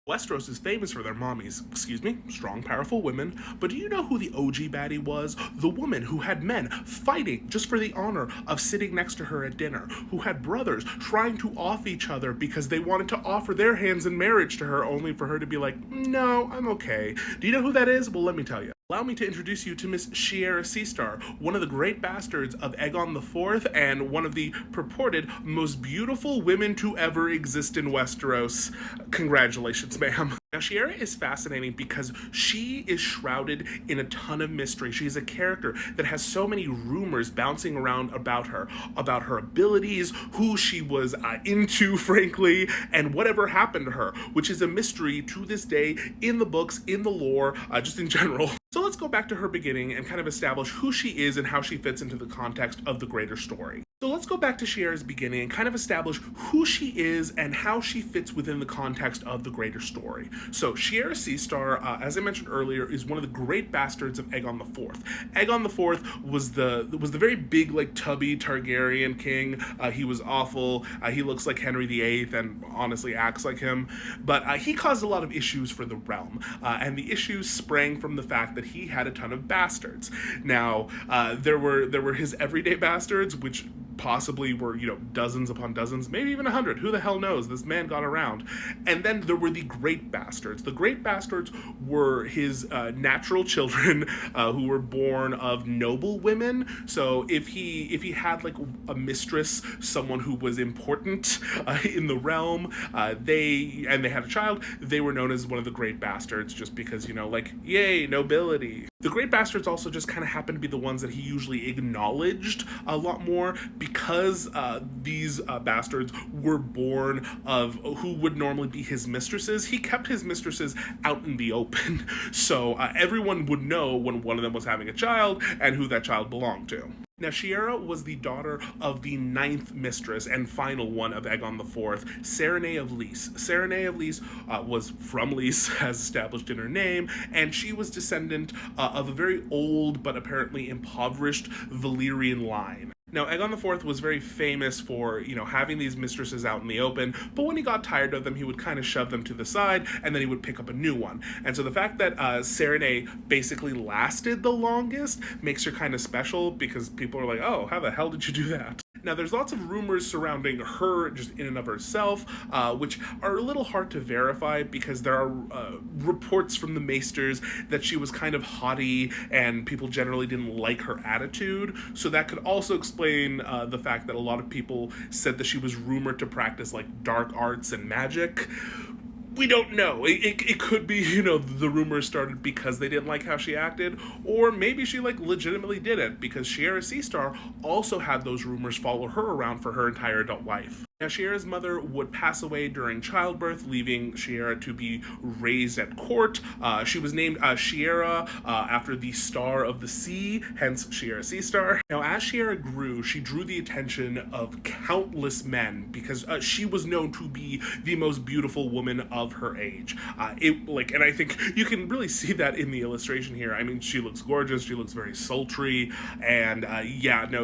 Westeros is famous for their mommies, strong, powerful women, but do you know who the OG baddie was? The woman who had men fighting just for the honor of sitting next to her at dinner, who had brothers trying to off each other because they wanted to offer their hands in marriage to her, only for her to be like, no, I'm okay. Do you know who that is? Well, let me tell you. Allow me to introduce you to Miss Shiera Seastar, one of the great bastards of Aegon IV and one of the purported most beautiful women to ever exist in Westeros. Congratulations, ma'am. Now, Shiera is fascinating because she is shrouded in a ton of mystery. She's a character that has so many rumors bouncing around about her abilities, who she was into, frankly, and whatever happened to her, which is a mystery to this day in the books, in the lore, just in general. So let's go back to her beginning and kind of establish who she is and how she fits into the context of the greater story. So let's go back to Shiera's beginning and kind of establish who she is and how she fits within the context of the greater story. So Shiera Seastar, as I mentioned earlier, is one of the great bastards of Aegon IV. Aegon IV was the very big, like, tubby Targaryen king. He was awful. He looks like Henry VIII and honestly acts like him. But he caused a lot of issues for the realm. And the issues sprang from the fact that he had a ton of bastards. Now, there were his everyday bastards, which possibly were, dozens upon dozens, maybe even 100. Who the hell knows? This man got around. And then there were the great bastards. The great bastards were his natural children who were born of noble women. So if he had like a mistress, someone who was important in the realm, they had a child, they were known as one of the great bastards, just because, like, yay, nobility. The great bastards also just kind of happened to be the ones that he usually acknowledged a lot more, because these bastards were born of who would normally be his mistresses. He kept his mistresses out in the open, so everyone would know when one of them was having a child and who that child belonged to. Now, Shiera was the daughter of the 9th mistress and final one of Aegon IV, Serenay of Lys. Serenay of Lys was from Lys, as established in her name, and she was descendant of a very old but apparently impoverished Valyrian line. Now, Aegon IV was very famous for, having these mistresses out in the open, but when he got tired of them, he would kind of shove them to the side, and then he would pick up a new one. And so the fact that Serenay basically lasted the longest makes her kind of special, because people are like, oh, how the hell did you do that? Now, there's lots of rumors surrounding her just in and of herself, which are a little hard to verify, because there are reports from the maesters that she was kind of haughty and people generally didn't like her attitude. So that could also explain the fact that a lot of people said that she was rumored to practice like dark arts and magic. We don't know. It could be, the rumors started because they didn't like how she acted, or maybe she legitimately did it, because Shiera Seastar also had those rumors follow her around for her entire adult life. Now, Shiera's mother would pass away during childbirth, leaving Shiera to be raised at court. She was named Shiera after the Star of the Sea, hence Shiera Seastar. Now, as Shiera grew, she drew the attention of countless men, because she was known to be the most beautiful woman of her age. And I think you can really see that in the illustration here. I mean, she looks gorgeous, she looks very sultry, and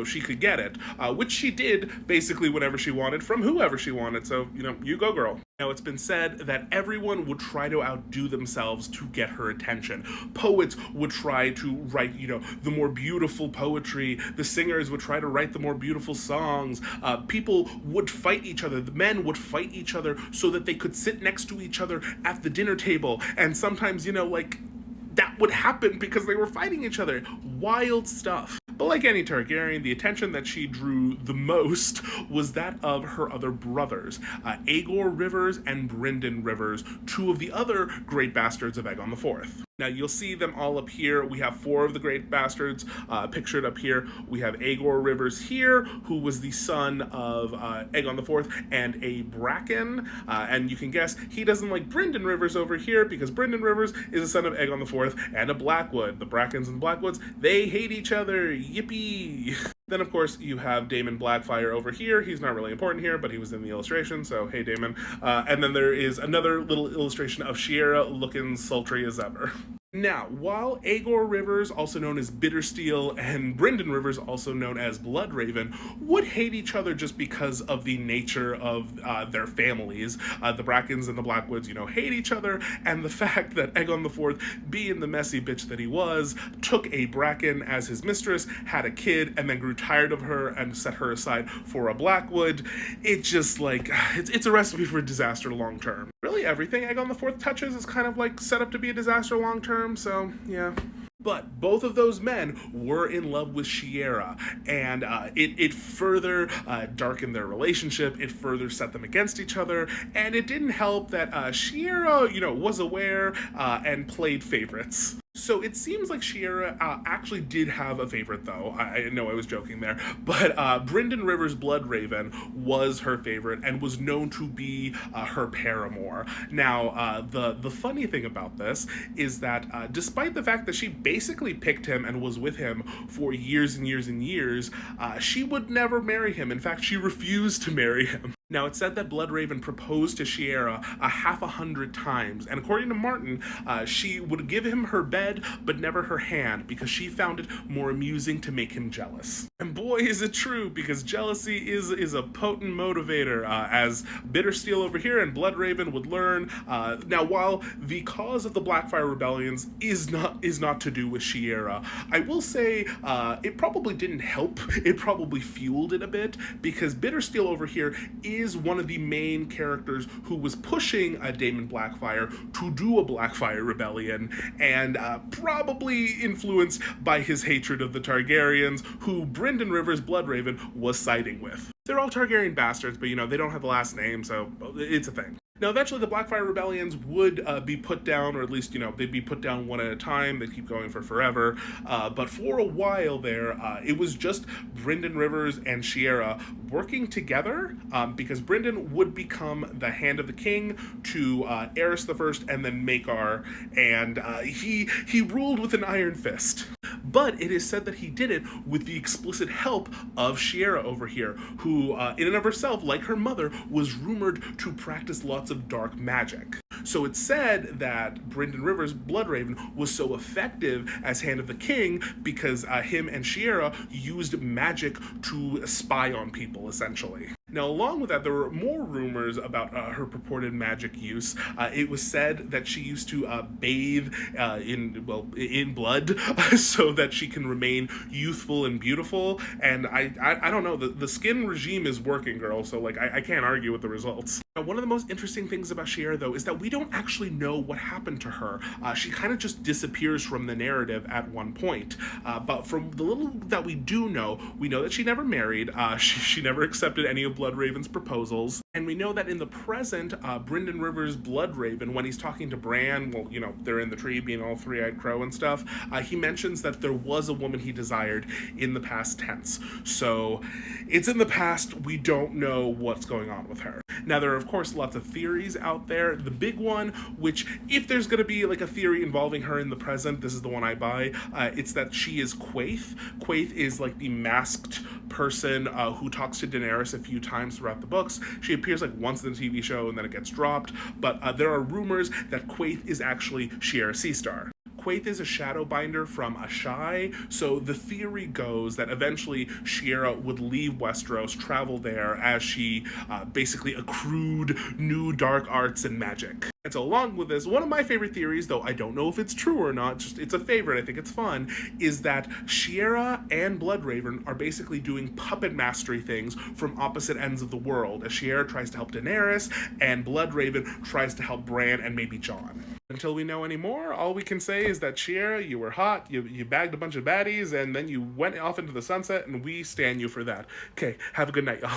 she could get it, which she did basically whenever she wanted, from whoever she wanted. So, you go, girl. Now, it's been said that everyone would try to outdo themselves to get her attention. Poets would try to write, the more beautiful poetry. The singers would try to write the more beautiful songs. People would fight each other. The men would fight each other so that they could sit next to each other at the dinner table. And sometimes, that would happen because they were fighting each other. Wild stuff. But like any Targaryen, the attention that she drew the most was that of her other brothers, Aegor Rivers and Brynden Rivers, two of the other great bastards of Aegon IV. Now, you'll see them all up here. We have 4 of the great bastards pictured up here. We have Aegor Rivers here, who was the son of Aegon IV and a Bracken. And you can guess he doesn't like Brynden Rivers over here, because Brynden Rivers is the son of Aegon IV and a Blackwood. The Brackens and Blackwoods, they hate each other. Yippee! Then, of course, you have Daemon Blackfyre over here. He's not really important here, but he was in the illustration, so hey, Daemon. And then there is another little illustration of Shiera looking sultry as ever. Now, while Aegor Rivers, also known as Bittersteel, and Brynden Rivers, also known as Bloodraven, would hate each other just because of the nature of their families. The Brackens and the Blackwoods, hate each other, and the fact that Aegon IV, being the messy bitch that he was, took a Bracken as his mistress, had a kid, and then grew tired of her and set her aside for a Blackwood. It just, it's a recipe for disaster long term. Really, everything Aegon IV touches is kind of set up to be a disaster long term. So, yeah. But both of those men were in love with Shiera, and it further darkened their relationship. It further set them against each other, and it didn't help that Shiera, was aware and played favorites. So it seems like Shiera actually did have a favorite, though. I know I was joking there. But Brynden Rivers' Bloodraven was her favorite and was known to be her paramour. Now, the funny thing about this is that despite the fact that she basically picked him and was with him for years and years and years, she would never marry him. In fact, she refused to marry him. Now, it's said that Bloodraven proposed to Shiera 100 times, and according to Martin, she would give him her bed, but never her hand, because she found it more amusing to make him jealous. And boy, is it true, because jealousy is a potent motivator, as Bittersteel over here and Bloodraven would learn. Now, while the cause of the Blackfire rebellions is not to do with Shiera, I will say it probably didn't help. It probably fueled it a bit, because Bittersteel over here is one of the main characters who was pushing Daemon Blackfire to do a Blackfire rebellion, and probably influenced by his hatred of the Targaryens, who Brynden Rivers' Bloodraven was siding with. They're all Targaryen bastards, but they don't have the last name, so it's a thing. Now, eventually, the Blackfire rebellions would be put down, or at least, they'd be put down one at a time. They'd keep going for forever. But for a while there, it was just Brynden Rivers and Shiera working together, because Brynden would become the Hand of the King to Aerys I and then Maekar, and he ruled with an iron fist. But it is said that he did it with the explicit help of Shiera over here, who, in and of herself, like her mother, was rumored to practice lots of dark magic. So it's said that Brynden Rivers' Bloodraven was so effective as Hand of the King because him and Shiera used magic to spy on people, essentially. Now, along with that, there were more rumors about her purported magic use. It was said that she used to bathe in blood so that she can remain youthful and beautiful. And I don't know, the skin regime is working, girl, so I can't argue with the results. Now, one of the most interesting things about Shiera, though, is that we don't actually know what happened to her. She kind of just disappears from the narrative at one point. But from the little that we do know, we know that she never married. She never accepted any of Bloodraven's proposals. And we know that in the present, Brynden Rivers' Bloodraven, when he's talking to Bran, they're in the tree being all three-eyed crow and stuff, he mentions that there was a woman he desired in the past tense. So it's in the past. We don't know what's going on with her. Now, there are, of course, lots of theories out there. The big one, which, if there's going to be a theory involving her in the present, this is the one I buy. It's that she is Quaithe. Quaithe is the masked person who talks to Daenerys a few times throughout the books. She appears once in the TV show and then it gets dropped. But there are rumors that Quaithe is actually Shiera Seastar. Quaithe is a shadowbinder from Ashai, so the theory goes that eventually Shiera would leave Westeros, travel there as she basically accrued new dark arts and magic. And so along with this, one of my favorite theories, though I don't know if it's true or not, just it's a favorite, I think it's fun, is that Shiera and Bloodraven are basically doing puppet mastery things from opposite ends of the world, as Shiera tries to help Daenerys and Bloodraven tries to help Bran and maybe Jon. Until we know any more, all we can say is that Shiera, you were hot, you bagged a bunch of baddies, and then you went off into the sunset, and we stan you for that. Okay, have a good night, y'all.